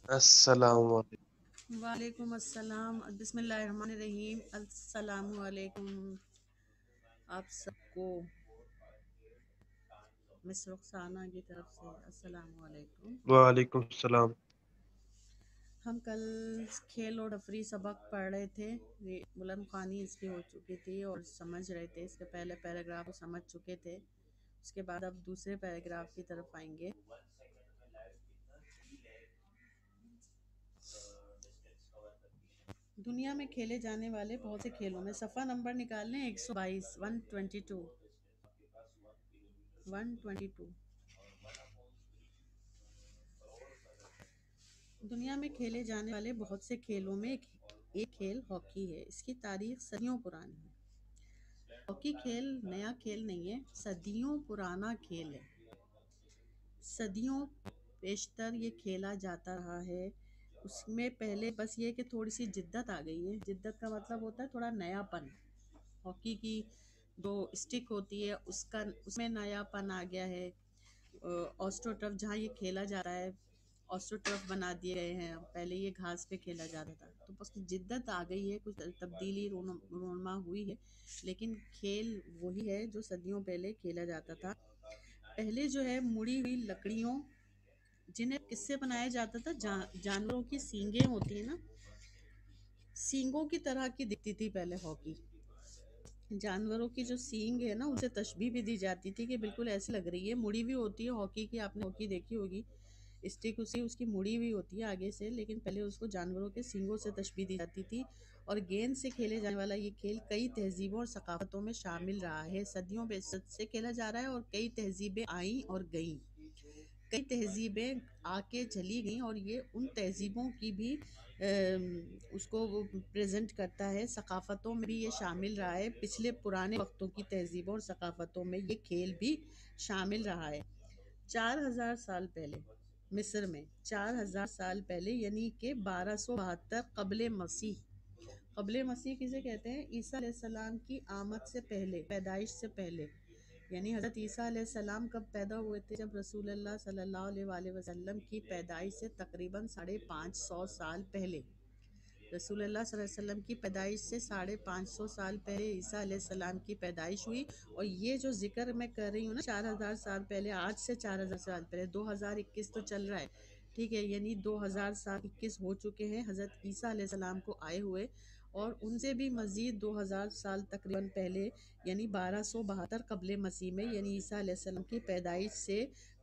अस्सलाम वालेकुम। वालेकुम अस्सलाम बिस्मिल्लाहिर्रहमानिर्रहीम अस्सलामु अलैकुम आप सबको मिस रुखसाना की तरफ से अस्सलामु अलैकुम। वालेकुम सलाम। हम कल खेल और तफरी सबक पढ़ रहे थे। ये बुलंद ख़्वानी इसकी हो चुकी थी और समझ रहे थे। इसके पहले पैराग्राफ को समझ चुके थे। उसके बाद अब दूसरे पैराग्राफ की तरफ आएंगे। दुनिया में खेले जाने वाले बहुत से खेलों में सफ़ा नंबर निकाल लें 122 122 122। दुनिया में खेले जाने वाले बहुत से खेलों में एक खेल हॉकी है। इसकी तारीख सदियों पुरानी है। हॉकी खेल नया खेल नहीं है, सदियों पुराना खेल है। सदियों पेशतर ये खेला जाता रहा है। उसमें पहले बस ये कि थोड़ी सी जिद्दत आ गई है। जिद्दत का मतलब होता है थोड़ा नयापन। हॉकी की जो स्टिक होती है उसका उसमें नयापन आ गया है। ऑस्ट्रो टर्फ जहाँ ये खेला जा रहा है, ऑस्ट्रो टर्फ बना दिए गए हैं। पहले ये घास पे खेला जाता था, तो बस जिद्दत आ गई है, कुछ तब्दीली रोनमा हुई है। लेकिन खेल वही है जो सदियों पहले खेला जाता था। पहले जो है मुड़ी हुई लकड़ियों, जिन्हें किससे बनाया जाता था, जानवरों की सींगें होती है ना, सींगों की तरह की दिखती थी पहले हॉकी। जानवरों की जो सींग है ना, उसे तशबीह भी दी जाती थी कि बिल्कुल ऐसी लग रही है। मुड़ी भी होती है हॉकी की, आपने हॉकी देखी होगी। स्टिक उसी उसकी मुड़ी हुई होती है आगे से, लेकिन पहले उसको जानवरों के सींगों से तशबीह दी जाती थी। और गेंद से खेले जाने वाला ये खेल कई तहजीबों और सकाफतों में शामिल रहा है। सदियों से खेला जा रहा है और कई तहजीबें आई और गईं। कई तहजीबें आके चली गई और ये उन तहजीबों की भी उसको वो प्रेजेंट करता है। सकाफ़तों में भी ये शामिल रहा है। पिछले पुराने वक्तों की तहजीबों और सकाफ़तों में ये खेल भी शामिल रहा है। 4000 साल पहले मिस्र में, 4000 साल पहले यानी कि 1272 कबले मसीह। कबले मसीह किसे कहते हैं? ईसा अलैहिस्सलाम की आमद से पहले, पैदाइश से पहले। यानी हज़रत ईसा अलैहिस्सलाम कब पैदा हुए थे? जब रसूलुल्लाह सल्लल्लाहु अलैहि वसल्लम की पैदाइश से तकरीबन 550 साल पहले। रसूलुल्लाह सल्लल्लाहु अलैहि वसल्लम की पैदाइश से 550 साल पहले ईसा अलैहिस्सलाम की पैदाइश हुई। और ये जो जिक्र मैं कर रही हूँ ना, 4000 साल पहले, आज से 4000 साल पहले, 2021 तो चल रहा है, ठीक है, यानी 2000 साल 21 हो चुके हैं हज़रत ईसा अलैहिस्सलाम को आए हुए। और उनसे भी मज़ीद 2000 साल तकरीबन पहले, यानी 1272 कबल मसीह में, यानी ईसा अलैहिस्सलाम की पैदाइश से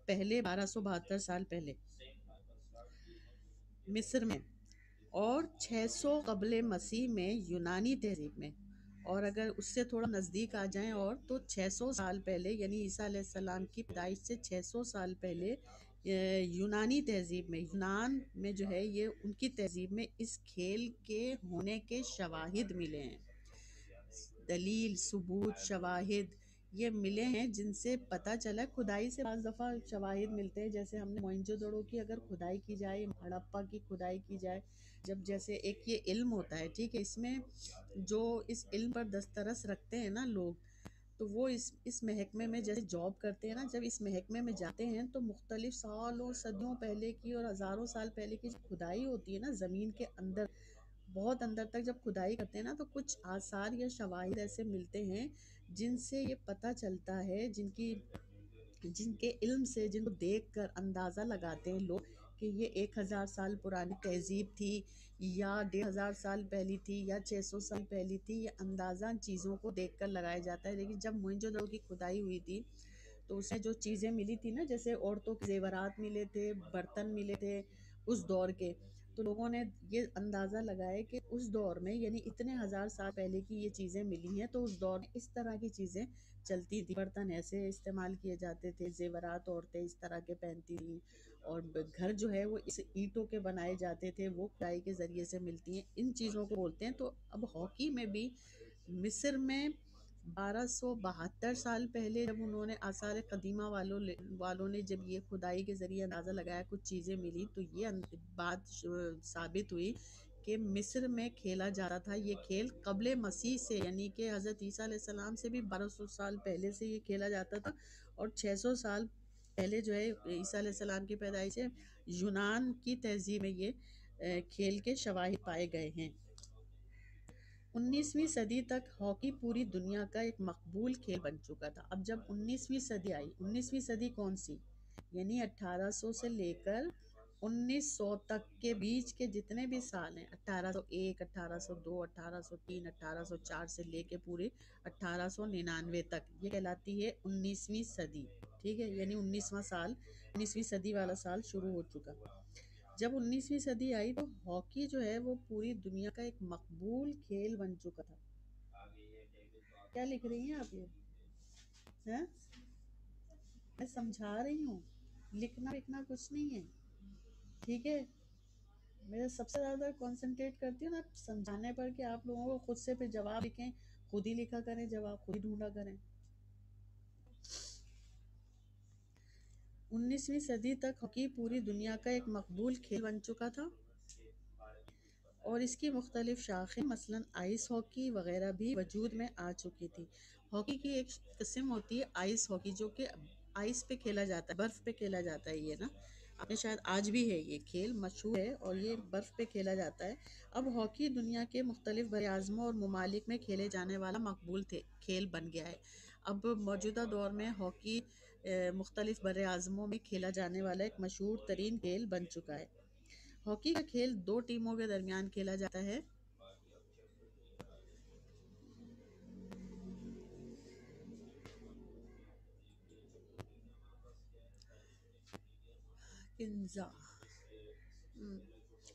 पहले 1272 साल पहले मिस्र में, और 600 कबल मसीह में यूनानी तहजीब में। और अगर उससे थोड़ा नज़दीक आ जाएं और तो 600 साल पहले, यानी ईसा अलैहिस्सलाम की पैदाइश से 600 साल पहले यूनानी तहजीब में, यूनान में जो है ये उनकी तहजीब में इस खेल के होने के शवाहिद मिले हैं। दलील, सबूत, शवाहिद ये मिले हैं जिनसे पता चला। खुदाई से बाज़ दफ़ा शवाहिद मिलते हैं, जैसे हमने मोइंजोदड़ो की अगर खुदाई की जाए, हड़प्पा की खुदाई की जाए, जब जैसे एक ये इल्म होता है, ठीक है, इसमें जो इस इल्म पर दस्तरस रखते हैं ना लोग, तो वो इस महकमे में जैसे जॉब करते हैं ना, जब इस महकमे में जाते हैं तो मुख्तलिफ सालों सदियों पहले की और हज़ारों साल पहले की जो खुदाई होती है ना ज़मीन के अंदर, बहुत अंदर तक जब खुदाई करते हैं ना, तो कुछ आसार या शवाहिद ऐसे मिलते हैं जिनसे ये पता चलता है, जिनके इल्म से, जिनको देख कर अंदाज़ा लगाते हैं लोग कि ये 1000 साल पुरानी तहजीब थी, या 1500 साल पहली थी, या 600 साल पहली थी। ये अंदाज़ा चीज़ों को देख कर लगाया जाता है। लेकिन जब मोइंजोदड़ो की खुदाई हुई थी, तो उसमें जो चीज़ें मिली थी ना, जैसे औरतों के जेवरात मिले थे, बर्तन मिले थे उस दौर के, तो लोगों ने ये अंदाज़ा लगाया कि उस दौर में, यानी इतने हज़ार साल पहले की ये चीज़ें मिली हैं, तो उस दौर में इस तरह की चीज़ें चलती थी। बर्तन ऐसे इस्तेमाल किए जाते थे, जेवरात औरतें इस तरह के पहनती थी, और घर जो है वो इस ईंटों के बनाए जाते थे, वो खुदाई के ज़रिए से मिलती हैं। इन चीज़ों को बोलते हैं। तो अब हॉकी में भी मिस्र में 1272 साल पहले जब उन्होंने आसार कदीमा वालों ने जब ये खुदाई के ज़रिए अंदाज़ा लगाया, कुछ चीज़ें मिली, तो ये बात साबित हुई कि मिस्र में खेला जा रहा था ये खेल कबले मसीह से, यानी कि हज़रत ईसा अलैहिस्सलाम से भी 1200 साल पहले से ये खेला जाता था। और 600 साल पहले जो है ईसा अलैहिस्सलाम की पैदाइश है, यूनान की तहजीब में ये खेल के शवाहिद पाए गए हैं। 19वीं सदी तक हॉकी पूरी दुनिया का एक मकबूल खेल बन चुका था। अब जब 19वीं सदी आई, 19वीं सदी कौन सी, यानी 1800 से लेकर 1900 तक के बीच के जितने भी साल हैं, 1801, 1802, 1803, 1804 से लेके पूरे 1899 तक, ये कहलाती है 19वीं सदी। ठीक है, यानी 19वां साल, 19वीं सदी वाला साल शुरू हो चुका। जब 19वीं सदी आई तो हॉकी जो है वो पूरी दुनिया का एक मकबूल खेल बन चुका था। क्या लिख रही हैं आप ये? हैं? मैं समझा रही हूँ, लिखना लिखना कुछ नहीं है। ठीक है, मैं सबसे ज़्यादा कंसंट्रेट करती हूँ ना समझाने पर, कि आप लोगों को खुद से फिर जवाब लिखें, खुद ही लिखा करें, जवाब खुद ही ढूंढा करें। 19वीं सदी तक हॉकी पूरी दुनिया का एक मकबूल खेल बन चुका था और इसकी मुख्तलिफ शाखें मसलन आइस हॉकी वगैरह भी वजूद में आ चुकी थी। हॉकी की एक किस्म होती है आइस हॉकी, जो कि आइस पे खेला जाता है, बर्फ़ पे खेला जाता है। ये ना आपने शायद, आज भी है ये खेल, मशहूर है और ये बर्फ़ पे खेला जाता है। अब हॉकी दुनिया के मुख्तलिफ बरआज़मों और ममालिक में खेले जाने वाला मकबूल खेल बन गया है। अब मौजूदा दौर में हॉकी मुख्तलिफ बरआज़मों में खेला जाने वाला एक मशहूर तरीन खेल बन चुका है। हॉकी का खेल दो टीमों के दरमियान खेला जाता है। किंजा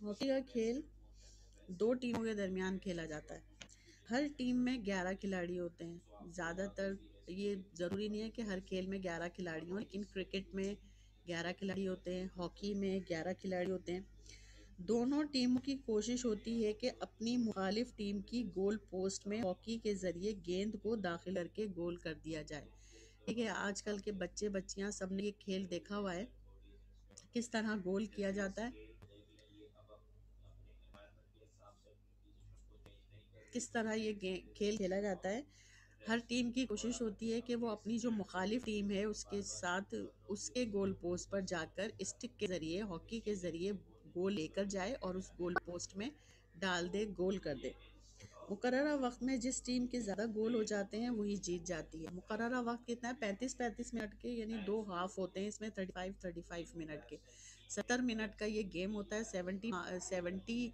हॉकी का खेल दो टीमों के दरमियान खेला जाता है। हर टीम में 11 खिलाड़ी होते हैं। ज़्यादातर, ये ज़रूरी नहीं है कि हर खेल में 11 खिलाड़ी हों, लेकिन क्रिकेट में 11 खिलाड़ी होते हैं, हॉकी में 11 खिलाड़ी होते हैं। दोनों टीमों की कोशिश होती है कि अपनी मुखालिफ टीम की गोल पोस्ट में हॉकी के ज़रिए गेंद को दाखिल करके गोल कर दिया जाए। ठीक है, आजकल के बच्चे बच्चियां सब ने ये खेल देखा हुआ है, किस तरह गोल किया जाता है, किस तरह ये खेल खेला जाता है। हर टीम की कोशिश होती है कि वो अपनी जो मुखालिफ टीम है उसके साथ उसके गोल पोस्ट पर जाकर स्टिक के ज़रिए, हॉकी के ज़रिए गोल लेकर जाए और उस गोल पोस्ट में डाल दे, गोल कर दे। मुकर्ररा वक्त में जिस टीम के ज़्यादा गोल हो जाते हैं वही जीत जाती है। मुकर्ररा वक्त कितना है? 35-35 मिनट के, यानी दो हाफ होते हैं इसमें, 35-35 मिनट के। 70 मिनट का ये गेम होता है। 70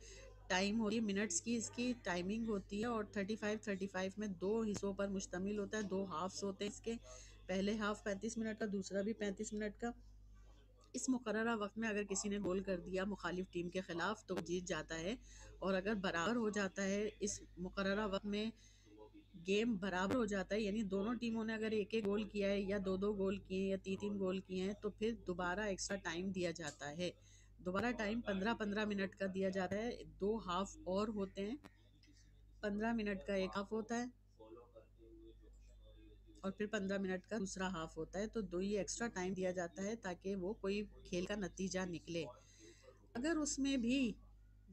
टाइम होती है, मिनट्स की इसकी टाइमिंग होती है, और 35-35 में दो हिस्सों पर मुश्तमिल होता है, दो हाफ्स होते हैं इसके। पहले हाफ 35 मिनट का, दूसरा भी 35 मिनट का। इस मुकर्ररा वक्त में अगर किसी ने गोल कर दिया मुखालिफ टीम के खिलाफ तो जीत जाता है, और अगर बराबर हो जाता है इस मुकर्ररा वक्त में, गेम बराबर हो जाता है, यानी दोनों टीमों ने अगर एक एक गोल किया है या दो दो गोल किए हैं या तीन तीन गोल किए हैं, तो फिर दोबारा एक्स्ट्रा टाइम दिया जाता है। दोबारा टाइम 15-15 मिनट का दिया जाता है। दो हाफ और होते हैं, 15 मिनट का एक हाफ होता है और फिर 15 मिनट का दूसरा हाफ होता है। तो दो ही एक्स्ट्रा टाइम दिया जाता है ताकि वो कोई खेल का नतीजा निकले। अगर उसमें भी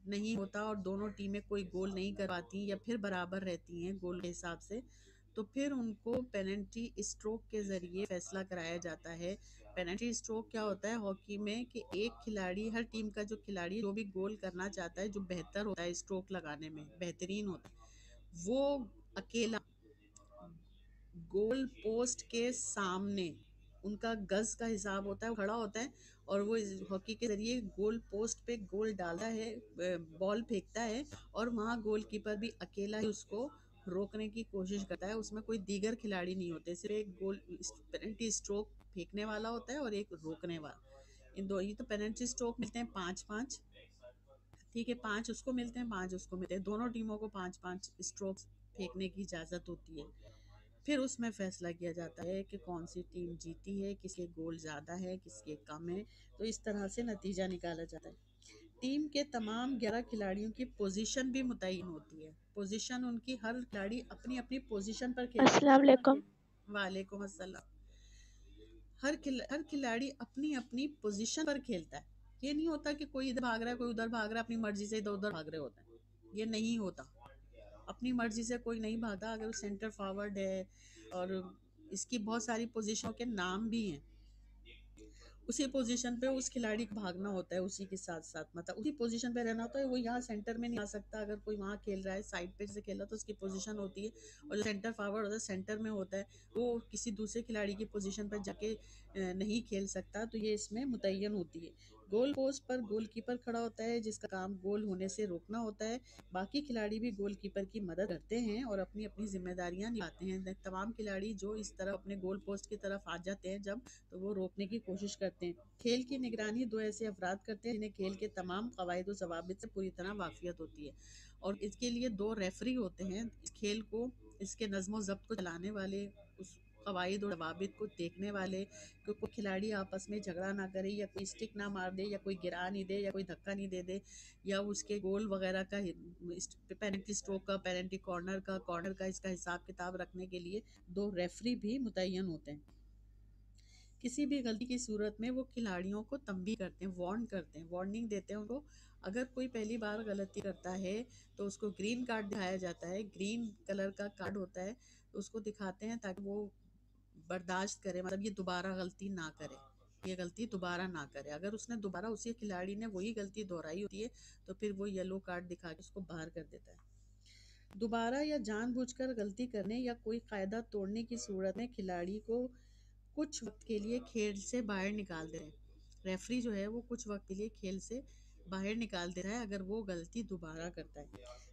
नहीं होता और दोनों टीमें कोई गोल नहीं कर पाती या फिर बराबर रहती हैं गोल के हिसाब से, तो फिर उनको पेनल्टी स्ट्रोक के ज़रिए फैसला कराया जाता है। पेनल्टी स्ट्रोक क्या होता है हॉकी में, कि एक खिलाड़ी, हर टीम का जो खिलाड़ी जो भी गोल करना चाहता है, जो बेहतर होता है स्ट्रोक लगाने में, बेहतरीन होता है, वो अकेला गोल पोस्ट के सामने, उनका गज का हिसाब होता है, वो खड़ा होता है और वो इस हॉकी के ज़रिए गोल पोस्ट पे गोल डालता है, बॉल फेंकता है, और वहाँ गोलकीपर भी अकेला ही उसको रोकने की कोशिश करता है। उसमें कोई दीगर खिलाड़ी नहीं होते, सिर्फ एक गोल पेनल्टी स्ट्रोक फेंकने वाला होता है और एक रोकने वाला। इन दो ही तो पेनल्टी स्ट्रोक मिलते हैं 5-5। ठीक है, 5 उसको मिलते हैं, 5 उसको मिलते हैं, दोनों टीमों को 5-5 स्ट्रोक फेंकने की इजाज़त होती है। फिर उसमें फैसला किया जाता है कि कौन सी टीम जीती है, किसके गोल ज़्यादा है, किसके कम है। तो इस तरह से नतीजा निकाला जाता है। टीम के तमाम 11 खिलाड़ियों की पोजीशन भी मुतय्यन होती है। पोजीशन उनकी, हर खिलाड़ी अपनी अपनी पोजीशन पर खेलता अस्सलाम वालेकुम। है। वालेकुम अस्सलाम। हर खिलाड़ी अपनी अपनी पोजीशन पर खेलता है। ये नहीं होता कि कोई इधर भाग रहा है, कोई उधर भाग रहा है, अपनी मर्जी से इधर उधर भाग रहे होते हैं। ये नहीं होता, अपनी मर्जी से कोई नहीं भागता। अगर वो सेंटर फॉरवर्ड है, और इसकी बहुत सारी पोजीशनों के नाम भी हैं। उसी पोजीशन पे उस खिलाड़ी को भागना होता है, उसी के साथ साथ मतलब उसी पोजीशन पे रहना होता है। वो यहाँ सेंटर में नहीं आ सकता। अगर कोई वहाँ खेल रहा है साइड पे से खेल रहा है तो उसकी पोजीशन होती है, और जो सेंटर फॉरवर्ड होता है सेंटर में होता है, वो किसी दूसरे खिलाड़ी की पोजीशन पर जाके नहीं खेल सकता। तो ये इसमें मुतय्यन होती है। गोल पोस्ट पर गोलकीपर खड़ा होता है, जिसका काम गोल होने से रोकना होता है। बाकी खिलाड़ी भी गोलकीपर की मदद करते हैं और अपनी अपनी जिम्मेदारियां निभाते हैं। तमाम खिलाड़ी जो इस तरफ अपने गोल पोस्ट की तरफ आ जाते हैं जब, तो वो रोकने की कोशिश करते हैं। खेल की निगरानी दो ऐसे अफराद करते हैं जिन्हें खेल के तमाम कवायद और ज़वाबित से पूरी तरह वाकियत होती है, और इसके लिए दो रेफरी होते हैं। इस खेल को, इसके नज़्म ज़ब्त को चलाने वाले, उस कवायद और जवाबित को देखने वाले, कि कोई खिलाड़ी आपस में झगड़ा ना करे, या कोई स्टिक ना मार दे, या कोई गिरा नहीं दे, या कोई धक्का नहीं दे दे, या उसके गोल वगैरह का, पेनल्टी स्ट्रोक का, पेनल्टी कॉर्नर का इसका हिसाब किताब रखने के लिए दो रेफरी भी मुतय्यन होते हैं। किसी भी गलती की सूरत में वो खिलाड़ियों को तंबी करते हैं, वार्न करते हैं, वार्निंग देते हैं उनको। अगर कोई पहली बार गलती करता है तो उसको ग्रीन कार्ड दिखाया जाता है, ग्रीन कलर का कार्ड होता है, तो उसको दिखाते हैं ताकि वो बर्दाश्त करे, मतलब ये दोबारा गलती ना करे, ये गलती दोबारा ना करे। अगर उसने दोबारा, उसी खिलाड़ी ने वही गलती दोहराई होती है, तो फिर वो येलो कार्ड दिखा के उसको बाहर कर देता है। दोबारा या जानबूझकर गलती करने या कोई कायदा तोड़ने की सूरत में खिलाड़ी को कुछ वक्त के लिए खेल से बाहर निकाल दे रहे हैं। रेफरी जो है वो कुछ वक्त के लिए खेल से बाहर निकाल दे रहा है अगर वो गलती दोबारा करता है।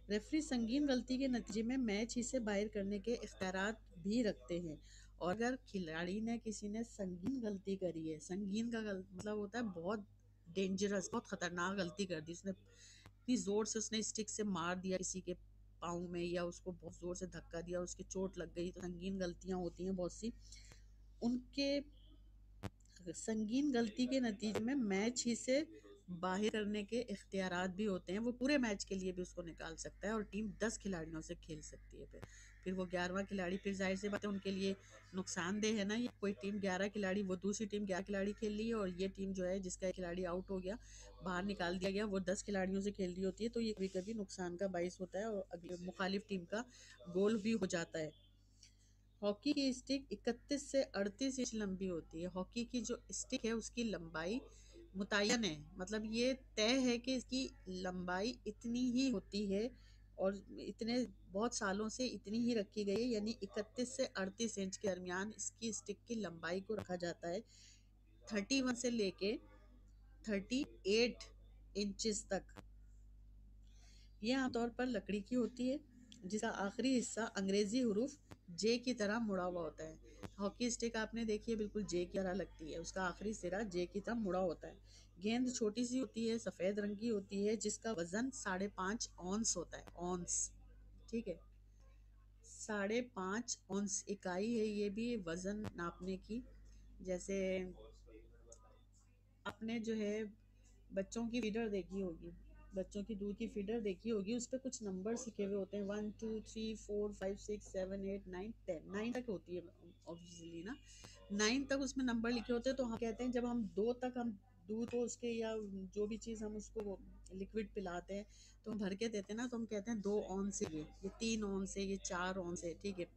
रेफरी संगीन गलती के नतीजे में मैच ही से बाहर करने के इख्तियारात भी रखते हैं। और अगर खिलाड़ी ने, किसी ने संगीन गलती करी है, संगीन का मतलब होता है बहुत डेंजरस, बहुत खतरनाक गलती कर दी उसने, इतनी जोर से उसने स्टिक से मार दिया किसी के पाँव में, या उसको बहुत जोर से धक्का दिया, उसकी चोट लग गई, तो संगीन गलतियां होती हैं बहुत सी। उनके संगीन गलती के नतीजे में मैच ही से बाहर करने के इख्तियारात भी होते हैं। वो पूरे मैच के लिए भी उसको निकाल सकता है, और टीम 10 खिलाड़ियों से खेल सकती है। फिर वो 11वां खिलाड़ी, फिर जाहिर सी बात है उनके लिए नुकसानदेह है ना। ये कोई टीम 11 खिलाड़ी, वो दूसरी टीम 11 खिलाड़ी खेल रही है, और ये टीम जो है जिसका एक खिलाड़ी आउट हो गया, बाहर निकाल दिया गया, वो 10 खिलाड़ियों से खेल रही होती है। तो ये कभी कभी नुकसान का बाइस होता है, और अगले मुखालिफ टीम का गोल भी हो जाता है। हॉकी की स्टिक 31 से 38 इंच लंबी होती है। हॉकी की जो स्टिक है उसकी लंबाई मुतय्यन है, मतलब ये तय है कि इसकी लंबाई इतनी ही होती है, और इतने बहुत सालों से इतनी ही रखी गई है, यानी 31 से 38 इंच के दरमियान इसकी स्टिक की लंबाई को रखा जाता है। 31 से लेके 38 इंचेस तक। ये आमतौर पर लकड़ी की होती है, जिसका आखिरी हिस्सा अंग्रेजी हरूफ जे की तरह मुड़ा हुआ होता है। हॉकी स्टिक आपने देखी है, बिल्कुल जे की तरह लगती है, उसका आखिरी सिरा जे की तरह मुड़ा होता है। गेंद छोटी सी होती है, सफ़ेद रंग की होती है, जिसका वजन 5.5 औंस होता है, औंस, ठीक है। 5.5 औंस इकाई है ये भी वजन नापने की। जैसे आपने जो है बच्चों की फीडर देखी होगी, बच्चों की दूध की फीडर देखी होगी, उस पर कुछ नंबर लिखे हुए होते हैं, 1 2 3 4 5 6 7 8 9 10, 9 तक होती है ऑब्वियसली ना। 9 तक उसमें नंबर लिखे होते हैं। तो हम कहते हैं जब हम 2 तक हम दूध को उसके, या जो भी चीज़ हम उसको लिक्विड पिलाते हैं, तो हम भर के देते हैं ना, तो हम कहते हैं 2 औंस है, ये 3 औंस है, ये 4 औंस है, ठीक है।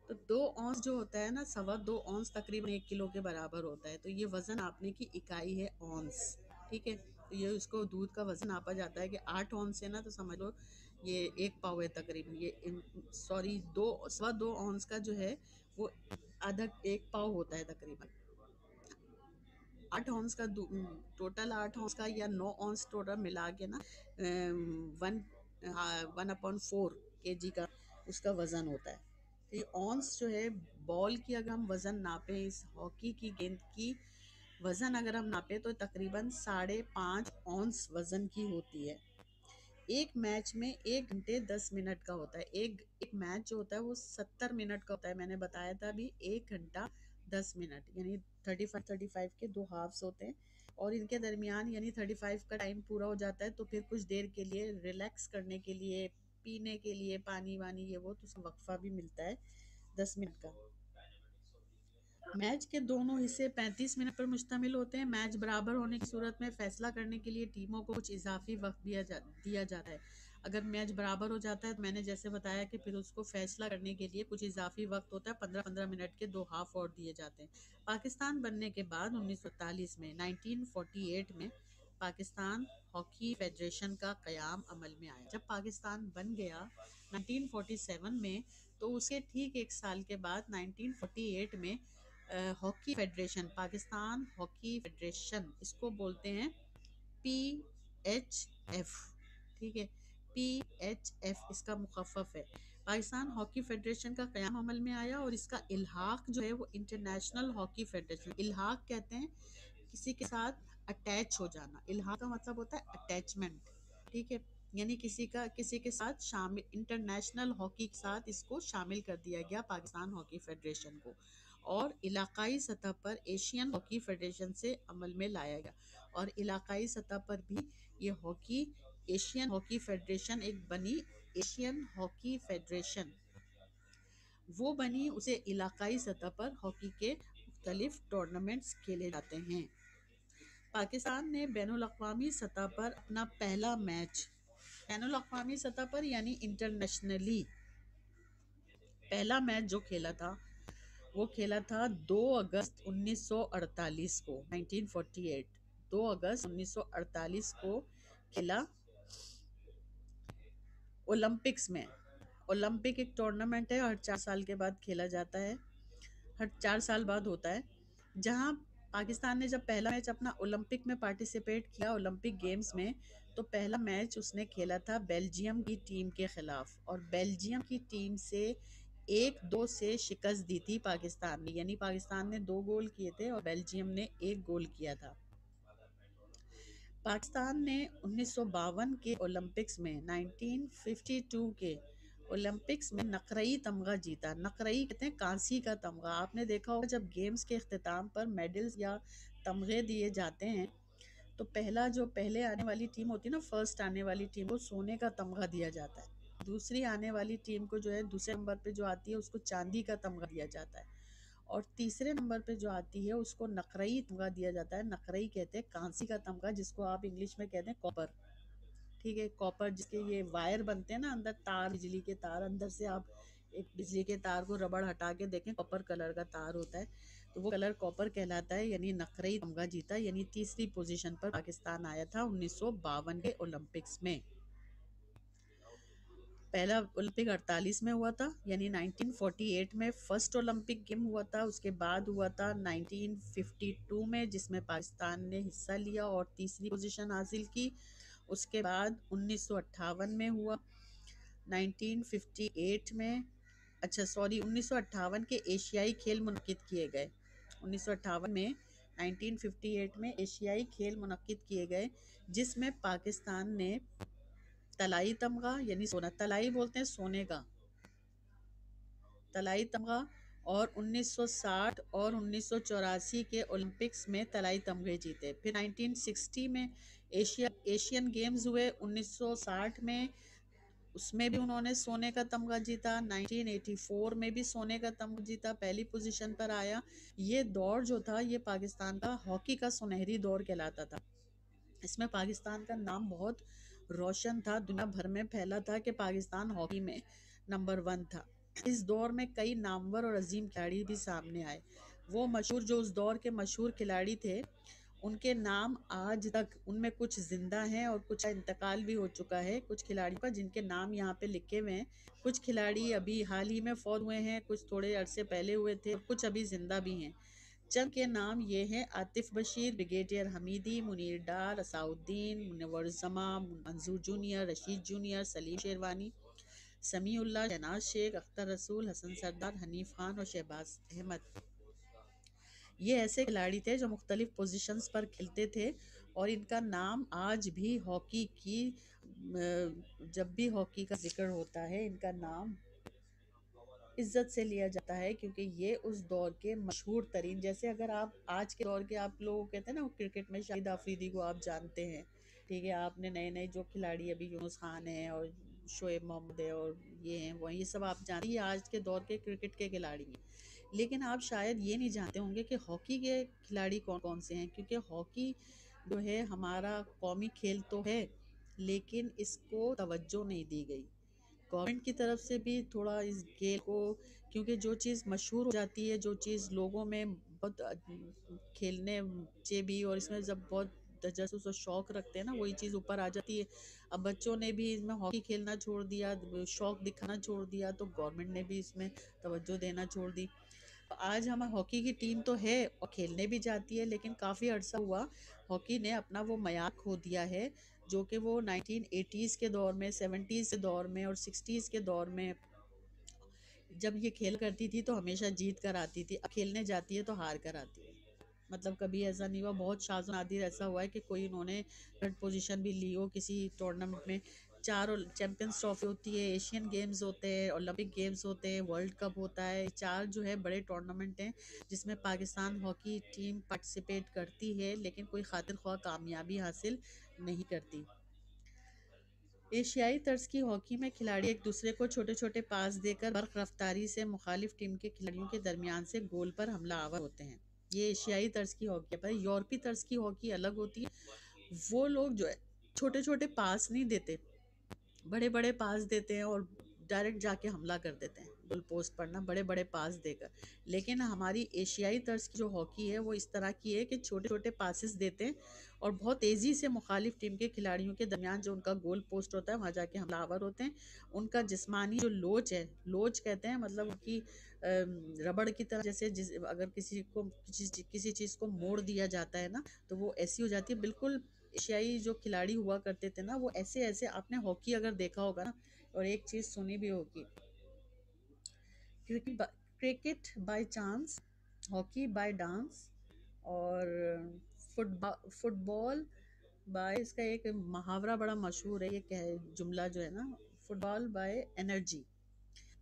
तो 2 औंस जो होता है ना, 2.25 औंस तकरीबन 1 किलो के बराबर होता है। तो ये वज़न नापने की इकाई है औंस, ठीक है। तो ये उसको दूध का वज़न नापा जाता है कि 8 औंस है ना, तो समझ लो ये 1 पाव है तकरीबन। ये सॉरी, 2.25 औंस का जो है वो आधा 1 पाव होता है तकरीबन। 8 औंस का टोटल 8 औंस का या 9 औंस टोटल मिला के ना, 1/4 kg का उसका वज़न होता है। तो ये औंस जो है, बॉल की अगर हम वज़न नापें, इस हॉकी की गेंद की वज़न अगर हम नापें, तो तकरीबन 5.5 औंस वज़न की होती है। एक मैच में 1 घंटे 10 मिनट का होता है। एक मैच जो होता है वो 70 मिनट का होता है। मैंने बताया था अभी, 1 घंटा 10 मिनट, यानी 35 के दो हाफ्स होते हैं, और इनके दरमियान यानी 35 का टाइम पूरा हो जाता है, तो फिर कुछ देर के लिए रिलैक्स करने के लिए, पीने के लिए पानी वानी ये वो, तो उसका वक्फा भी मिलता है 10 मिनट का। मैच के दोनों हिस्से 35 मिनट पर मुश्तमिल होते हैं। मैच बराबर होने की सूरत में फैसला करने के लिए टीमों को कुछ इजाफी वक्त दिया जाता है। अगर मैच बराबर हो जाता है तो मैंने जैसे बताया कि फिर उसको फैसला करने के लिए कुछ इजाफी वक्त होता है, 15-15 मिनट के 2 हाफ और दिए जाते हैं। पाकिस्तान बनने के बाद 1947 में 1948 में पाकिस्तान हॉकी फेडरेशन का क़याम अमल में आया। जब पाकिस्तान बन गया 1947 में, तो उसके ठीक एक साल के बाद 1948 में hockey federation, Pakistan hockey federation, इसको बोलते हैं PHF, ठीक है, PHF इसका मुखफ़फ़ है। पाकिस्तान हॉकी फेडरेशन का क़याम अमल में आया और इसका इल्हाक जो है वो इंटरनेशनल हॉकी फेडरेशन, इल्हाक कहते हैं किसी के साथ अटैच हो जाना। इल्हाक का मतलब होता है अटैचमेंट, ठीक है, यानी किसी के साथ शामिल, इंटरनेशनल हॉकी के साथ इसको शामिल कर दिया गया पाकिस्तान हॉकी फेडरेशन को, और इलाकाई सतह पर एशियन हॉकी फेडरेशन से अमल में लाया गया। और इलाकाई सतह पर भी ये हॉकी, एशियन हॉकी फेडरेशन एक बनी, एशियन हॉकी फेडरेशन वो बनी, उसे इलाकाई सतह पर हॉकी के मुख्तलिफ टूर्नामेंट्स खेले जाते हैं। पाकिस्तान ने बैनुल-अक़वामी सतह पर अपना पहला मैच, बैनुल-अक़वामी सतह पर यानी इंटरनेशनली, पहला मैच जो खेला था वो खेला था 2 अगस्त 1948 को, 1948, 2 अगस्त 1948 को खेला ओलंपिक्स में। ओलंपिक एक टूर्नामेंट है, हर 4 साल के बाद खेला जाता है, हर 4 साल बाद होता है। जहाँ पाकिस्तान ने जब पहला मैच अपना ओलंपिक में पार्टिसिपेट किया, ओलंपिक गेम्स में, तो पहला मैच उसने खेला था बेल्जियम की टीम के खिलाफ, और बेल्जियम की टीम से 1-2 से शिकस्त दी थी पाकिस्तान ने, यानी पाकिस्तान ने 2 गोल किए थे और बेल्जियम ने 1 गोल किया था। पाकिस्तान ने 1952 के ओलंपिक्स में, 1952 के ओलंपिक्स में नकरई तमगा जीता। नकरई कहते हैं कांसी का तमगा। आपने देखा होगा जब गेम्स के अख्तिताम पर मेडल्स या तमगे दिए जाते हैं, तो पहले आने वाली टीम होती है ना, फर्स्ट आने वाली टीम को सोने का तमगा दिया जाता है। दूसरी आने वाली टीम को जो है, दूसरे नंबर पे जो आती है उसको चांदी का तमगा दिया जाता है, और तीसरे नंबर पे जो आती है उसको नकरई तमगा दिया जाता है। नकरई कहते हैं कांसी का तमगा, जिसको आप इंग्लिश में कहते हैं कॉपर, ठीक है, कॉपर, जिसके ये वायर बनते हैं ना, अंदर तार, बिजली के तार, अंदर से आप एक बिजली के तार को रबड़ हटा के देखें, कॉपर कलर का तार होता है, तो वो कलर कॉपर कहलाता है। यानी नकरई तमगा जीता, यानी तीसरी पोजीशन पर पाकिस्तान आया था 1952 के ओलंपिक्स में। पहला ओलंपिक 48 में हुआ था, यानी 1948 में फर्स्ट ओलंपिक गेम हुआ था। उसके बाद हुआ था 1952 में, जिसमें पाकिस्तान ने हिस्सा लिया और तीसरी पोजीशन हासिल की। उसके बाद 1958 में हुआ, 1958 में, अच्छा सॉरी, 1958 के एशियाई खेल मुनक्किद किए गए। 1958 में, 1958 में एशियाई खेल मुनक्किद किए गए, जिसमें पाकिस्तान ने तलाई तमगा, यानी सोना, तलाई बोलते हैं सोने का, तलाई तमगा, और 1960 और 1984 के ओलंपिक्स में तलाई तमगे जीते। फिर 1960 में एशियन गेम्स हुए 1960 में, उसमें भी उन्होंने सोने का तमगा जीता। 1984 में भी सोने का तमगा जीता, पहली पोजीशन पर आया। ये दौर जो था ये पाकिस्तान का हॉकी का सुनहरी दौर कहलाता था। इसमें पाकिस्तान का नाम बहुत रोशन था, दुनिया भर में फैला था कि पाकिस्तान हॉकी में नंबर 1 था। इस दौर में कई नामवर और अजीम खिलाड़ी भी सामने आए। वो मशहूर, जो उस दौर के मशहूर खिलाड़ी थे, उनके नाम आज तक, उनमें कुछ जिंदा हैं और कुछ का इंतकाल भी हो चुका है, कुछ खिलाड़ियों का, जिनके नाम यहाँ पे लिखे हुए हैं। कुछ खिलाड़ी अभी हाल ही में फौत हुए हैं, कुछ थोड़े अरसे पहले हुए थे, कुछ अभी जिंदा भी हैं। चंद के नाम ये हैं: आतिफ बशीर, ब्रिगेडियर हमीदी, मुनीर डार, असाउद्दीन, मुनव्वर जमा, मंजूर जूनियर, रशीद जूनियर, सलीम शेरवानी, समीउल्लाह, शहनाज शेख, अख्तर रसूल, हसन सरदार, हनीफ खान और शहबाज अहमद। ये ऐसे खिलाड़ी थे जो मुख्तलिफ पोजीशंस पर खेलते थे, और इनका नाम आज भी हॉकी की, जब भी हॉकी का जिक्र होता है, इनका नाम इज्जत से लिया जाता है, क्योंकि ये उस दौर के मशहूर तरीन, जैसे अगर आप आज के दौर के, आप लोग कहते हैं ना क्रिकेट में शाहिद आफरीदी को आप जानते हैं, ठीक है, आपने नए नए जो खिलाड़ी अभी यूनुस खान है और शोएब मोहम्मद है और ये हैं वो हैं, ये सब आप जानते हैं, ये आज के दौर के क्रिकेट के खिलाड़ी हैं। लेकिन आप शायद ये नहीं जानते होंगे कि हॉकी के खिलाड़ी कौन कौन से हैं, क्योंकि हॉकी जो है हमारा कौमी खेल तो है, लेकिन इसको तवज्जो नहीं दी गई गवर्नमेंट की तरफ से भी थोड़ा इस खेल को, क्योंकि जो चीज़ मशहूर हो जाती है, जो चीज़ लोगों में बहुत खेलने से भी, और इसमें जब बहुत तजस्सुस और शौक रखते हैं ना, वही चीज़ ऊपर आ जाती है। अब बच्चों ने भी इसमें हॉकी खेलना छोड़ दिया, शौक दिखाना छोड़ दिया, तो गवर्नमेंट ने भी इसमें तवज्जो देना छोड़ दी। आज हमारी हॉकी की टीम तो है और खेलने भी जाती है, लेकिन काफ़ी अरसा हुआ हॉकी ने अपना वो मयार खो दिया है, जो कि वो 1980s के दौर में, 70s के दौर में और 60s के दौर में जब ये खेल करती थी तो हमेशा जीत कर आती थी, अब खेलने जाती है तो हार कर आती है। मतलब कभी ऐसा नहीं हुआ, बहुत शाज़ नादिर ऐसा हुआ है कि कोई उन्होंने थर्ड पोजीशन भी ली हो किसी टूर्नामेंट में। चार चैंपियंस ट्रॉफी होती है, एशियन गेम्स होते हैं, ओलंपिक गेम्स होते हैं, वर्ल्ड कप होता है, चार जो है बड़े टूर्नामेंट हैं जिसमें पाकिस्तान हॉकी टीम पार्टिसिपेट करती है, लेकिन कोई खातिर ख्वाह कामयाबी हासिल नहीं करती। एशियाई तर्ज की हॉकी में खिलाड़ी एक दूसरे को छोटे छोटे पास देकर बर्क रफ्तारी से मुखालिफ टीम के खिलाड़ियों के दरमियान से गोल पर हमलावर होते हैं। ये एशियाई तर्ज की हॉकी है। पर यूरोपीय तर्ज की हॉकी अलग होती है। वो लोग जो है छोटे छोटे पास नहीं देते, बड़े बड़े पास देते हैं और डायरेक्ट जाके हमला कर देते हैं गोल पोस्ट पर ना, बड़े बड़े पास देकर। लेकिन हमारी एशियाई तर्ज की जो हॉकी है वो इस तरह की है कि छोटे छोटे पासिस देते हैं और बहुत तेज़ी से मुखालिफ टीम के खिलाड़ियों के दरमियान जो उनका गोल पोस्ट होता है वहाँ जाके हमलावर होते हैं। उनका जिस्मानी जो लोच है, लोच कहते हैं मतलब उनकी रबड़ की तरह, जैसे अगर किसी चीज़ को मोड़ दिया जाता है ना, तो वो ऐसी हो जाती है बिल्कुल। एशियाई जो खिलाड़ी हुआ करते थे ना, वो ऐसे ऐसे, आपने हॉकी अगर देखा होगा ना, और एक चीज़ सुनी भी होगी, cricket cricket by chance, hockey by dance, और फुटबॉल बाय, इसका एक मुहावरा बड़ा मशहूर है, ये कह जुमला जो है ना, फुटबॉल बाय एनर्जी।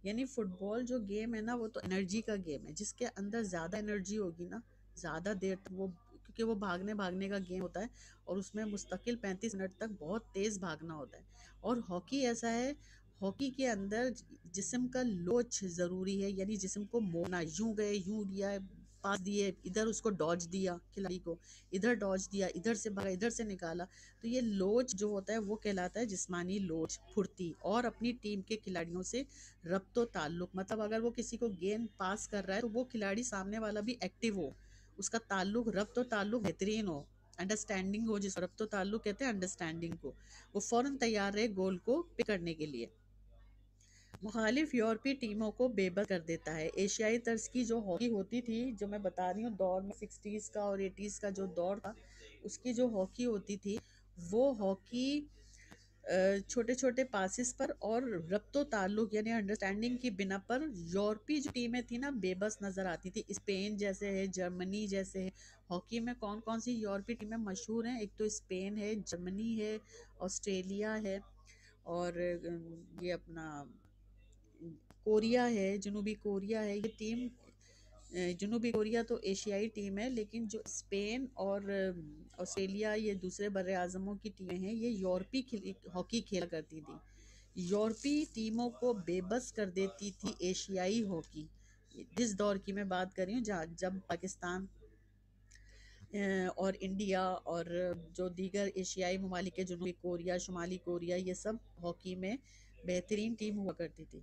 यानी फुटबॉल जो गेम है ना, वो तो एनर्जी का गेम है, जिसके अंदर ज़्यादा एनर्जी होगी ना, ज़्यादा देर तक वो, क्योंकि वो भागने भागने का गेम होता है और उसमें मुस्तकिल 35 मिनट तक बहुत तेज़ भागना होता है। और हॉकी ऐसा है, हॉकी के अंदर जिस्म का लोच ज़रूरी है, यानी जिस्म को मोड़ना, यूं गए यूं लिया, पास दिए, इधर उसको डॉज दिया खिलाड़ी को, इधर डॉज दिया, इधर से भागा, इधर से निकाला। तो ये लोच जो होता है वो कहलाता है जिस्मानी लोच, फुर्ती, और अपनी टीम के खिलाड़ियों से रब्तो ताल्लुक। मतलब अगर वो किसी को गेंद पास कर रहा है तो वो खिलाड़ी सामने वाला भी एक्टिव हो, उसका ताल्लुक, रब्तो ताल्लुक बेहतरीन हो, अंडरस्टैंडिंग हो, जिस रब्तो ताल्लुक कहते हैं अंडरस्टैंडिंग को, वो फौरन तैयार रहे गोल को पिक करने के लिए। मुखालिफ यूरोपीय टीमों को बेबस कर देता है। एशियाई तर्ज की जो हॉकी होती थी, जो मैं बता रही हूँ दौर में, 60s का और 80s का जो दौर था, उसकी जो हॉकी होती थी, वो हॉकी छोटे छोटे पासिस पर और रब्तो ताल्लुक यानी अंडरस्टैंडिंग की बिना पर यूरोपीय जो टीमें थी ना, बेबस नज़र आती थी। स्पेन जैसे है, जर्मनी जैसे है। हॉकी में कौन कौन सी यूरोपीय टीमें मशहूर हैं? एक तो स्पेन है, जर्मनी है, ऑस्ट्रेलिया है, और ये अपना कोरिया है, जनूबी कोरिया है। ये टीम, जनूबी कोरिया तो एशियाई टीम है, लेकिन जो स्पेन और ऑस्ट्रेलिया, ये दूसरे बर्रे आज़मों की टीमें हैं, ये यूरोपीय हॉकी खेला करती थी। यूरोपीय टीमों को बेबस कर देती थी एशियाई हॉकी। जिस दौर की मैं बात कर रही हूँ, जब पाकिस्तान और इंडिया और जो दीगर एशियाई ममालिक है, जनूबी कोरिया, शुमाली कोरिया, ये सब हॉकी में बेहतरीन टीम हुआ करती थी।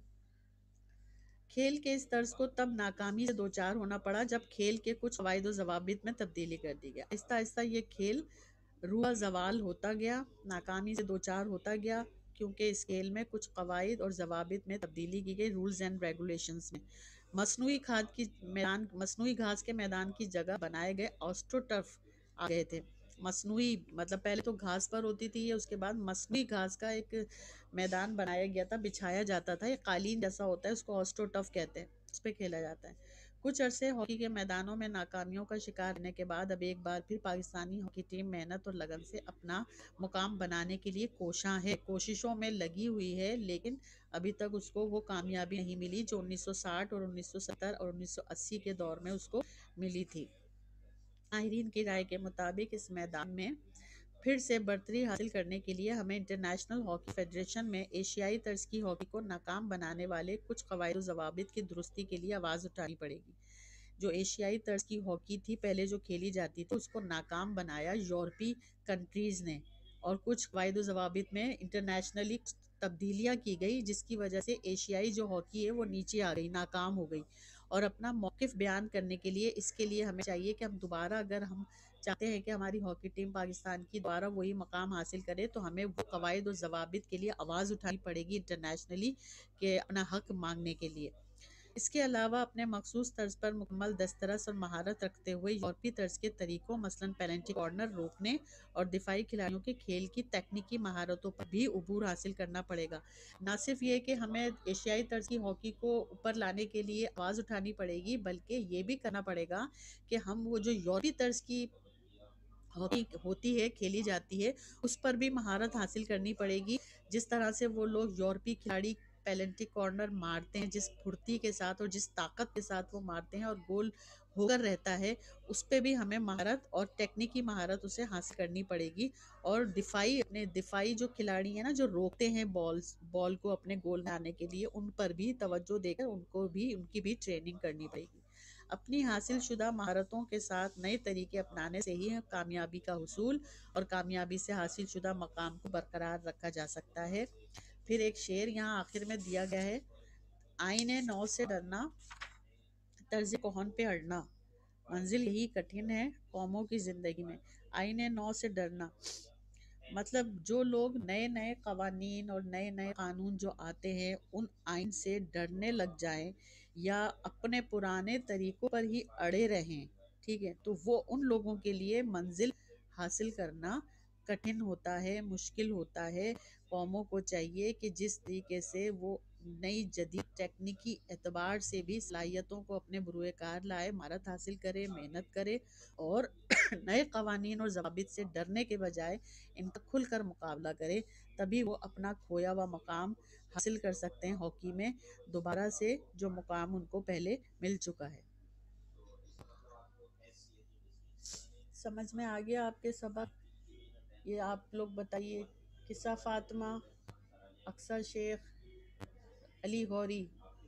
खेल के इस तर्ज को तब नाकामी से दो चार होना पड़ा जब खेल के कुछ कवायद जवाबित में तब्दीली कर दी गया। आहिस्ता आहिस्ता ये खेल रूह जवाल होता गया, नाकामी से दो चार होता गया, क्योंकि इस खेल में कुछ कवायद और जवाबित में तब्दीली की गई, रूल्स एंड रेगुलेशंस में। मसनूई घास के मैदान की जगह बनाए गए ऑस्ट्रोटर्फ आ गए थे। मसनूई मतलब पहले तो घास पर होती थी ये, उसके बाद मसनूई घास का एक मैदान बनाया गया था, बिछाया जाता था, ये कालीन जैसा होता है, उसको ऑस्ट्रोटर्फ कहते हैं, उस पर खेला जाता है। कुछ अरसे हॉकी के मैदानों में नाकामियों का शिकार होने के बाद अब एक बार फिर पाकिस्तानी हॉकी टीम मेहनत और लगन से अपना मुकाम बनाने के लिए कोशिशों में लगी हुई है, लेकिन अभी तक उसको वो कामयाबी नहीं मिली जो 1960 और 1970 और 1980 के दौर में उसको मिली थी। माहिरीन की राय के मुताबिक इस मैदान में फिर से बर्तरी हासिल करने के लिए हमें इंटरनेशनल हॉकी फेडरेशन में एशियाई तर्ज की हॉकी को नाकाम बनाने वाले कुछ कवायद जवाबित की दुरुस्ती के लिए आवाज़ उठानी पड़ेगी। जो एशियाई तर्ज की हॉकी थी पहले जो खेली जाती थी उसको नाकाम बनाया यूरोपीय कंट्रीज़ ने, और कुछ कवायद ज़वाबित में इंटरनेशनली तब्दीलियाँ की गई, जिसकी वजह से एशियाई जो हॉकी है वो नीचे आ गई, नाकाम हो गई। और अपना मौक़िफ़ बयान करने के लिए, इसके लिए हमें चाहिए कि हम दोबारा, अगर हम चाहते हैं कि हमारी हॉकी टीम पाकिस्तान की दोबारा वही मकाम हासिल करे, तो हमें वो कवायद और ज़वाबित के लिए आवाज़ उठानी पड़ेगी इंटरनेशनली, कि अपना हक मांगने के लिए। इसके अलावा अपने मखसूस तर्ज पर मुकम्मल दस्तरस और महारत रखते हुए यूरोपीय तर्ज के तरीकों मसलन पेनल्टी कॉर्नर रोकने और दिफाई खिलाड़ियों के खेल की तकनीकी महारतों पर भी उबूर हासिल करना पड़ेगा। ना सिर्फ ये कि हमें एशियाई तर्ज की हॉकी को ऊपर लाने के लिए आवाज़ उठानी पड़ेगी, बल्कि ये भी करना पड़ेगा कि हम वो जो यूरोपीय तर्ज की हॉकी होती है, खेली जाती है, उस पर भी महारत हासिल करनी पड़ेगी। जिस तरह से वो लोग यूरोपीय खिलाड़ी पेनल्टी कॉर्नर मारते हैं, जिस फुर्ती के साथ और जिस ताकत के साथ वो मारते हैं और गोल होकर रहता है, उस पे भी हमें महारत और टेक्निकी महारत उसे हासिल करनी पड़ेगी। और अपने दिफाई जो खिलाड़ी हैं ना, जो रोकते हैं बॉल को अपने गोल में आने के लिए, उन पर भी तवज्जो देकर उनकी भी ट्रेनिंग करनी पड़ेगी। अपनी हासिल शुदा महारतों के साथ नए तरीके अपनाने से ही कामयाबी का हुसूल और कामयाबी से हासिल शुदा मकाम को बरकरार रखा जा सकता है। फिर एक शेर यहाँ आखिर में दिया गया है: आईने नौ से डरना, तर्ज कोहन पे अड़ना, मंजिल यही कठिन है कौमों की ज़िंदगी में। आईने नौ से डरना मतलब जो लोग नए नए कवानीन और नए नए कानून जो आते हैं उन आइन से डरने लग जाएं, या अपने पुराने तरीकों पर ही अड़े रहें, ठीक है, तो वो उन लोगों के लिए मंजिल हासिल करना कठिन होता है, मुश्किल होता है। कौमों को चाहिए कि जिस तरीके से वो नई जदीद टेक्निकी एतबार से भी सलाहियतों को अपने बुरुए कार लाए, महारत हासिल करे, मेहनत करे, और नए कवानीन और जवाबित से डरने के बजाय इनका खुलकर मुकाबला करें, तभी वो अपना खोया हुआ मकाम हासिल कर सकते हैं हॉकी में, दोबारा से जो मुकाम उनको पहले मिल चुका है। समझ में आ गया आपके सबक? ये आप लोग बताइए। किस्सा फातिमा, अक्सर शेख, अली गौरी,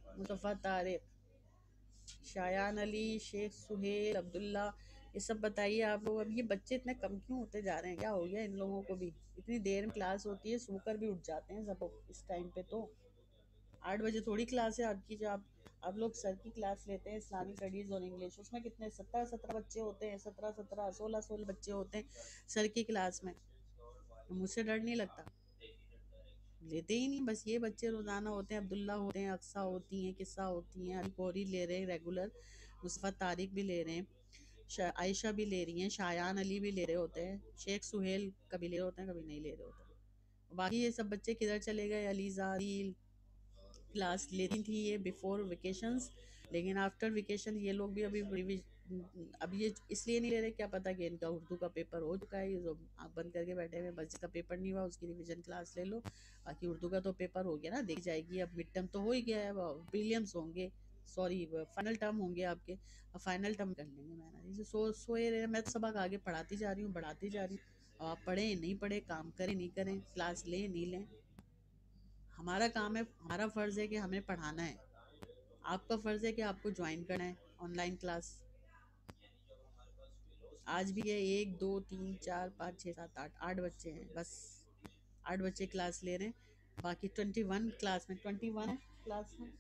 मुस्तफ़ा तारिक, शायान अली, शेख सुहेल, अब्दुल्ला, ये सब बताइए आप लोग। अब ये बच्चे इतने कम क्यों होते जा रहे हैं? क्या हो गया इन लोगों को भी? इतनी देर में क्लास होती है, सोकर भी उठ जाते हैं सब लोग इस टाइम पे। तो 8 बजे थोड़ी क्लास है आपकी, जो आप लोग सर की क्लास लेते हैं इस्लामिक स्टडीज़ और इंग्लिश, उसमें कितने 17 बच्चे होते हैं, 17 16 बच्चे होते हैं सर की क्लास में। मुझसे डर नहीं लगता? लेते ही नहीं, बस ये बच्चे रोज़ाना होते हैं, अब्दुल्ला होते हैं, अक्सा होती हैं, किस्सा होती हैं, अलकोरी ले रहे हैं रेगुलर, मुस्तफ़ा तारिक भी ले रहे हैं, आयशा भी ले रही हैं, शायान अली भी ले रहे होते हैं, शेख सुहेल कभी ले रहे होते हैं, कभी नहीं ले रहे होते हैं। बाकी ये सब बच्चे किधर चले गए? अलीज़ा, अदील, क्लास लेती थी ये बिफोर वेकेशंस, लेकिन आफ्टर वेकेशन ये लोग भी अब ये इसलिए नहीं ले रहे, क्या पता कि इनका उर्दू का पेपर हो चुका है, ये जो आँख बंद करके बैठे हुए, बस जिसका पेपर नहीं हुआ उसकी रिवीजन क्लास ले लो। बाकी उर्दू का तो पेपर हो गया ना, देख जाएगी। अब मिड टर्म तो हो ही गया है, अब प्रीलिम्स होंगे, सॉरी फाइनल टर्म होंगे आपके, अब फाइनल टर्म कर लेंगे। मैंने जैसे सोए रहे, मैं तो सबक आगे पढ़ाती जा रही हूँ, बढ़ाती जा रही हूँ। अब आप पढ़ें नहीं पढ़े, काम करें नहीं करें, क्लास लें नहीं लें, हमारा काम है, हमारा फ़र्ज़ है कि हमें पढ़ाना है। आपका फ़र्ज़ है कि आपको ज्वाइन करना है ऑनलाइन क्लास। आज भी है 1 2 3 4 5 6 7 8 8 बच्चे हैं बस। 8 बच्चे क्लास ले रहे हैं, बाकी 21 क्लास में, 21 है क्लास में,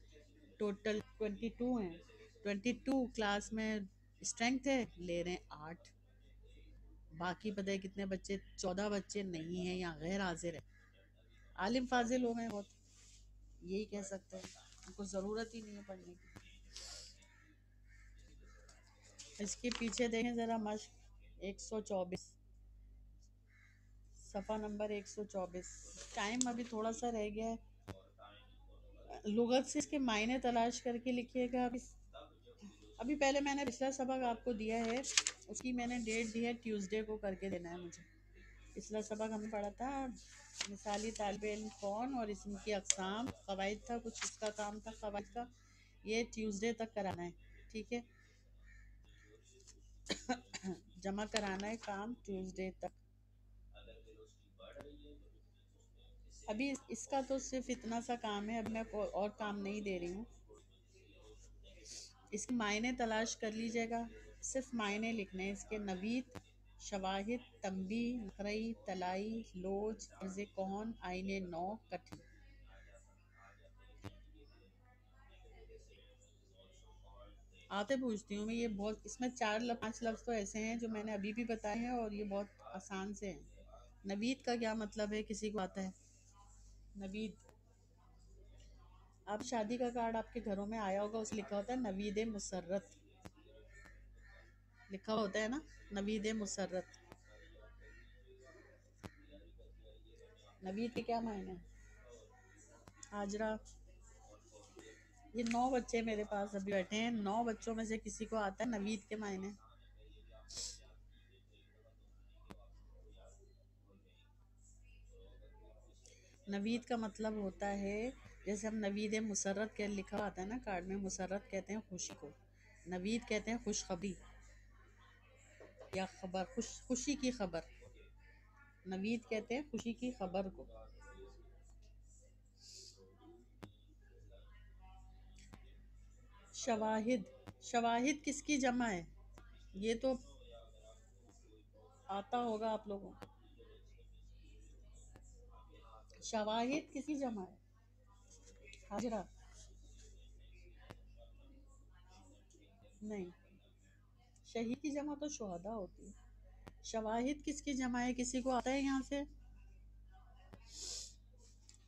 टोटल 22 हैं। 22 क्लास में स्ट्रेंथ है, ले रहे हैं 8। बाकी पता है कितने बच्चे? 14 बच्चे नहीं हैं या गैर हाजिर है। आलिम फाजिल हो गए बहुत, यही कह सकते हैं, उनको ज़रूरत ही नहीं है पढ़ने की। इसके पीछे देखें ज़रा मश्क 124, सफ़ा नंबर 124। टाइम अभी थोड़ा सा रह गया है, लुगत से इसके मायने तलाश करके लिखिएगा। अभी पहले मैंने पिछला सबक आपको दिया है, उसकी मैंने डेट दी है, ट्यूसडे को करके देना है मुझे। पिछला सबक हमने पढ़ा था मिसाली तालिब इल्म कौन और इसम की अक़साम, क़वाइद था कुछ, उसका काम था क़वाइद का, ये ट्यूसडे तक कराना है, ठीक है। जमा कराना है काम ट्यूसडे तक। अभी इसका तो सिर्फ इतना सा काम है, अब मैं कोई और काम नहीं दे रही हूँ। इसके मायने तलाश कर लीजिएगा, सिर्फ मायने लिखने हैं इसके। नवीद, शवाहिद, तंबी, नकरई, तलाई, लोज, अर्ज़े कौन, आईने नौ, कठिन। आते पूछती हूँ मैं, ये बहुत, इसमें 4-5 लफ्ज़ तो ऐसे हैं जो मैंने अभी भी बताए हैं और ये बहुत आसान से हैं। नवीद का क्या मतलब है, किसी को आता है? नवीद, आप शादी का कार्ड आपके घरों में आया होगा, उसमें लिखा होता है नवीद मुसर्रत, लिखा होता है ना, नवीद मुसर्रत। नवीद के क्या मायने हैं? हाजरा, ये 9 बच्चे मेरे पास अभी बैठे हैं, 9 बच्चों में से किसी को आता है नवीद के मायने? नवीद का मतलब होता है, जैसे हम नवीद मुसर्रत के लिखा आता है ना कार्ड में, मुसर्रत कहते हैं खुशी को, नवीद कहते हैं खुशखबरी या खबर, खुशी की खबर। नवीद कहते हैं खुशी की खबर को। शवाहिद, शवाहिद किसकी जमा है? ये तो आता होगा आप लोगों को। शवाहिद किसकी जमा है? हाजरा, नहीं, शहीद की जमा तो शुहदा होती है। शवाहिद किसकी जमा है, किसी को आता है यहाँ से?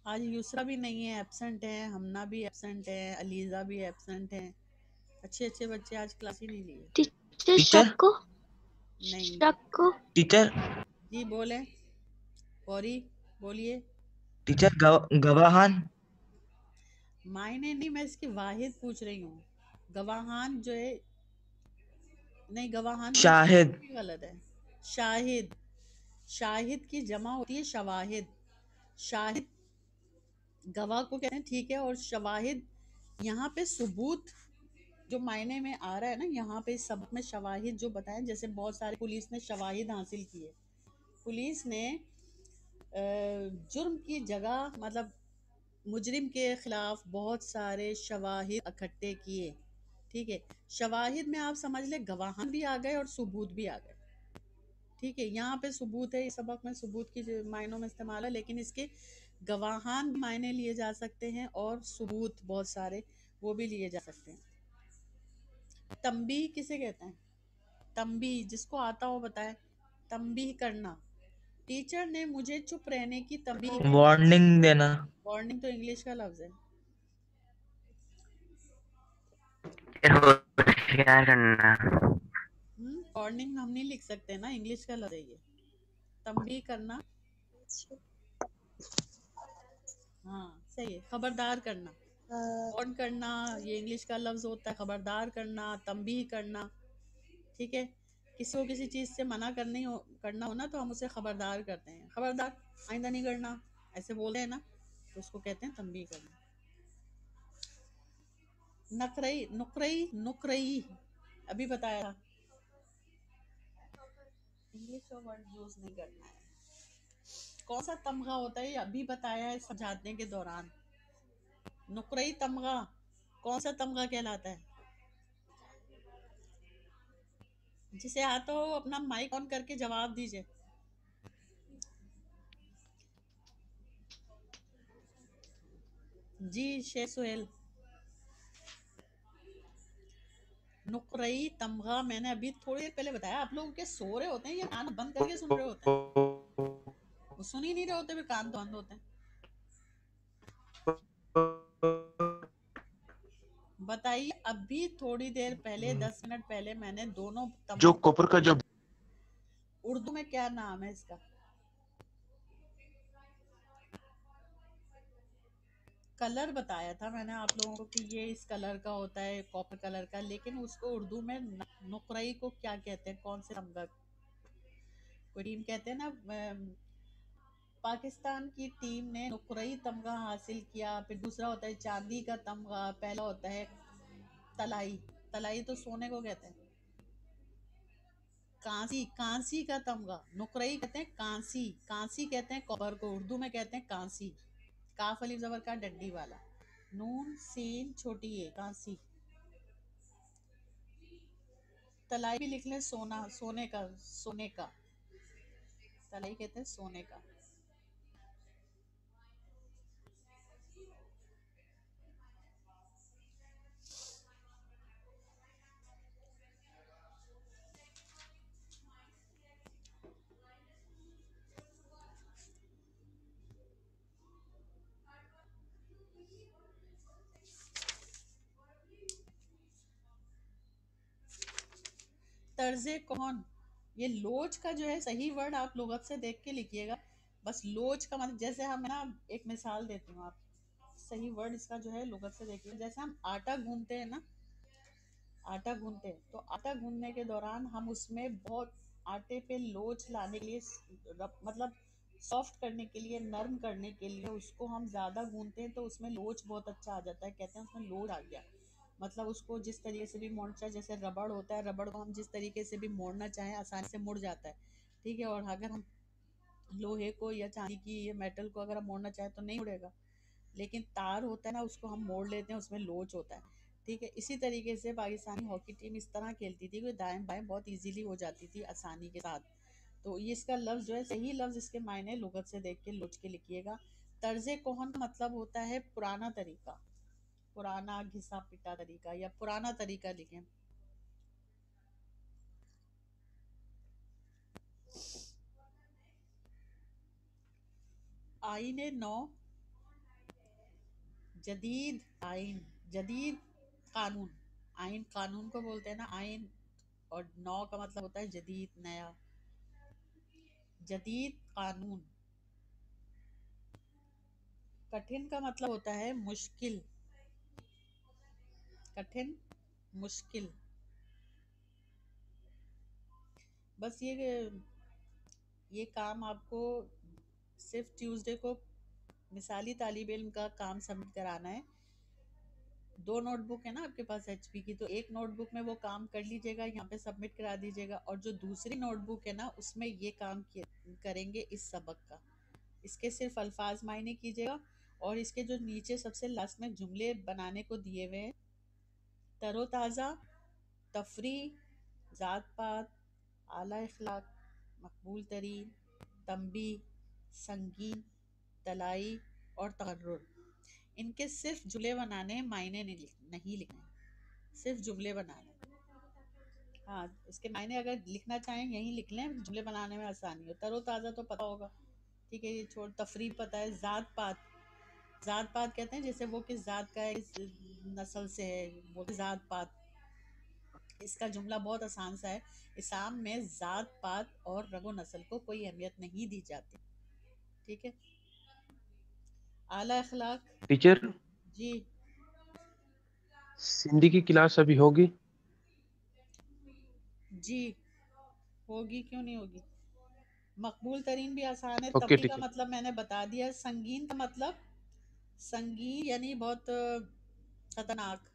आज यूसरा भी नहीं है, एब्सेंट है, हमना भी एब्सेंट है, अलीजा भी एब्सेंट है। अच्छे अच्छे बच्चे आज क्लास ही नहीं लिए। टीचर शक्को, नहीं। शक्को टीचर, जी बोले, गौरी बोलिए। टीचर गवाहान। मायने नहीं, मैं इसकी वाहिद पूछ रही हूँ। गवाहान जो है, नहीं, गवाहान शाहिद, भी गलत है। शाहिद, शाहिद की जमा होती है शवाहिद। शाहिद गवाह को कहते हैं, ठीक है, और शवाहिद यहाँ पे सबूत जो मायने में आ रहा है ना, यहाँ पे इस सबक में शवाहिद जो बताएं, जैसे बहुत सारे पुलिस ने शवाहिद हासिल किए, पुलिस ने जुर्म की जगह, मतलब मुजरिम के खिलाफ बहुत सारे शवाहिद इकट्ठे किए, ठीक है। शवाहिद में आप समझ ले गवाहान भी आ गए और सबूत भी आ गए, ठीक है। यहाँ पे सबूत है, इस सबक में सबूत की मायनों में इस्तेमाल है, लेकिन इसके गवाहान भी मायने लिए जा सकते हैं और सबूत बहुत सारे वो भी लिए जा सकते हैं। तंबीह किसे कहते हैं? तंबीह, जिसको आता हो बताए। तंबीह करना, टीचर ने मुझे चुप रहने की तंबीह की। वार्निंग देना। वार्निंग तो इंग्लिश का लफ्ज है। होशियार करना। वार्निंग हम नहीं लिख सकते ना, इंग्लिश का लफ्ज है ये। तंबीह करना, हाँ सही है। खबरदार करना, वार्न करना, ये इंग्लिश का लफ्ज होता है। खबरदार करना, तंबीह करना, ठीक है। किसी को किसी चीज़ से मना करना हो ना, तो हम उसे खबरदार करते हैं, खबरदार आइंदा नहीं करना, ऐसे बोलते हैं ना, तो उसको कहते हैं तंबीह करना। नकरई, नुकरई, नुकरई अभी बताया था, इंग्लिश का वर्ड यूज नहीं करना है। कौन सा तमगा होता है, ये अभी बताया है समझाने के दौरान। नुकरई तमगा, कौन सा तमगा कहलाता है? जिसे आता हो अपना माइक ऑन करके जवाब दीजिए। जी शेख सुहेल। नुकरई तमगा मैंने अभी थोड़ी देर पहले बताया। आप लोग के सो रहे होते हैं या कान बंद करके सुन रहे होते हैं? वो सुन ही नहीं रहे होते, फिर कान तो बंद होते हैं। बताइए, अभी थोड़ी देर पहले 10 मिनट पहले मैंने दोनों जो कॉपर का जो उर्दू में क्या नाम है इसका? कलर बताया था मैंने आप लोगों को कि ये इस कलर का होता है, कॉपर कलर का, लेकिन उसको उर्दू में नुकरई को क्या कहते हैं? कौन से तमगा? कोई टीम कहते हैं ना, पाकिस्तान की टीम ने नुकरई तमगा हासिल किया। फिर दूसरा होता है चांदी का तमगा, पहला होता है तलाई। तलाई तो सोने को कहते हैं। कांसी, कांसी का तमगा, नुकरई कहते हैं कांसी, कांसी कहते हैं कॉपर को, उर्दू में कहते हैं कांसी। काफ अलिफ जबर का डड्डी वाला, नून सीन छोटी ए, कांसी। तलाई भी लिख लें, सोना, सोने का, सोने का, तलाई कहते हैं सोने का। तर्जे कौन, ये लोच का जो है सही वर्ड आप लुगत से देख के लिखिएगा। बस लोच का मतलब, जैसे हम ना, एक मिसाल देती हूँ आप, सही वर्ड इसका जो है लुगत से देखिए। जैसे हम आटा गूंथते हैं ना, आटा गूंथते हैं तो आटा गूंथने के दौरान हम उसमें बहुत आटे पे लोच लाने के लिए, मतलब सॉफ्ट करने के लिए, नरम करने के लिए उसको हम ज़्यादा गूंथते हैं तो उसमें लोच बहुत अच्छा आ जाता है, कहते हैं उसमें लोच आ गया। मतलब उसको जिस तरीके से भी मोड़ना चाहे, जैसे रबड़ होता है, रबड़ को हम जिस तरीके से भी मोड़ना चाहें आसानी से मुड़ जाता है, ठीक है। और अगर हम लोहे को या चांदी की या मेटल को अगर हम मोड़ना चाहें तो नहीं मुड़ेगा। लेकिन तार होता है ना, उसको हम मोड़ लेते हैं, उसमें लोच होता है, ठीक है। इसी तरीके से पाकिस्तानी हॉकी टीम इस तरह खेलती थी कि दाएं बाएं बहुत इजीली हो जाती थी आसानी के साथ। तो ये इसका लफ्ज़ जो है, सही लफ्ज़ इसके मायने लुगत से देख के लोच के लिखिएगा। तर्ज कोहन का मतलब होता है पुराना तरीका, पुराना घिसा पिटा तरीका, या पुराना तरीका लिखें। आईने नौ, जदीद आइन, जदीद कानून, आइन कानून को बोलते हैं ना, आइन। और नौ का मतलब होता है जदीद, नया, जदीद कानून। कठिन का मतलब होता है मुश्किल, कठिन, मुश्किल। बस ये काम आपको सिर्फ ट्यूसडे को मिसाली तालिब इल्म का काम सबमिट कराना है। 2 नोटबुक है ना आपके पास एचपी की, तो एक नोटबुक में वो काम कर लीजिएगा, यहाँ पे सबमिट करा दीजिएगा। और जो दूसरी नोटबुक है ना, उसमें ये काम करेंगे इस सबक का। इसके सिर्फ अल्फाज मायने कीजिएगा। और इसके जो नीचे सबसे लास्ट में जुमले बनाने को दिए हुए हैं, तरोताज़ा, तफरी, ज़ात पात, आला इखलाक, मकबूल तरीन, तंबी, संगीन, तलाई और तकर्रुर, इनके सिर्फ जुमले बनाने हैं, मायने नहीं लिखने, सिर्फ जुमले बनाने। हाँ, इसके मायने अगर लिखना चाहें यहीं लिख लें, जुमले बनाने में आसानी हो। तरोताज़ा तो पता होगा, ठीक है, ये छोड़। तफरी पता है। ज़ात पात, ज़ात पात कहते हैं जैसे वो किस ज़ात का है, किस नस्ल से है, वो ज़ात पात। इसका जुमला बहुत आसान सा है। इस्लाम में ज़ात पात और रगो नस्ल को कोई अहमियत नहीं दी जाती, ठीक है। आला अखलाक, टीचर, जी सिंधी की क्लास अभी होगी? जी होगी, क्यों नहीं होगी। मकबूल तरीन भी आसान है। ओके तफरी का टीचर। मतलब मैंने बता दिया। संगीन का मतलब, संगीन यानी बहुत खतरनाक,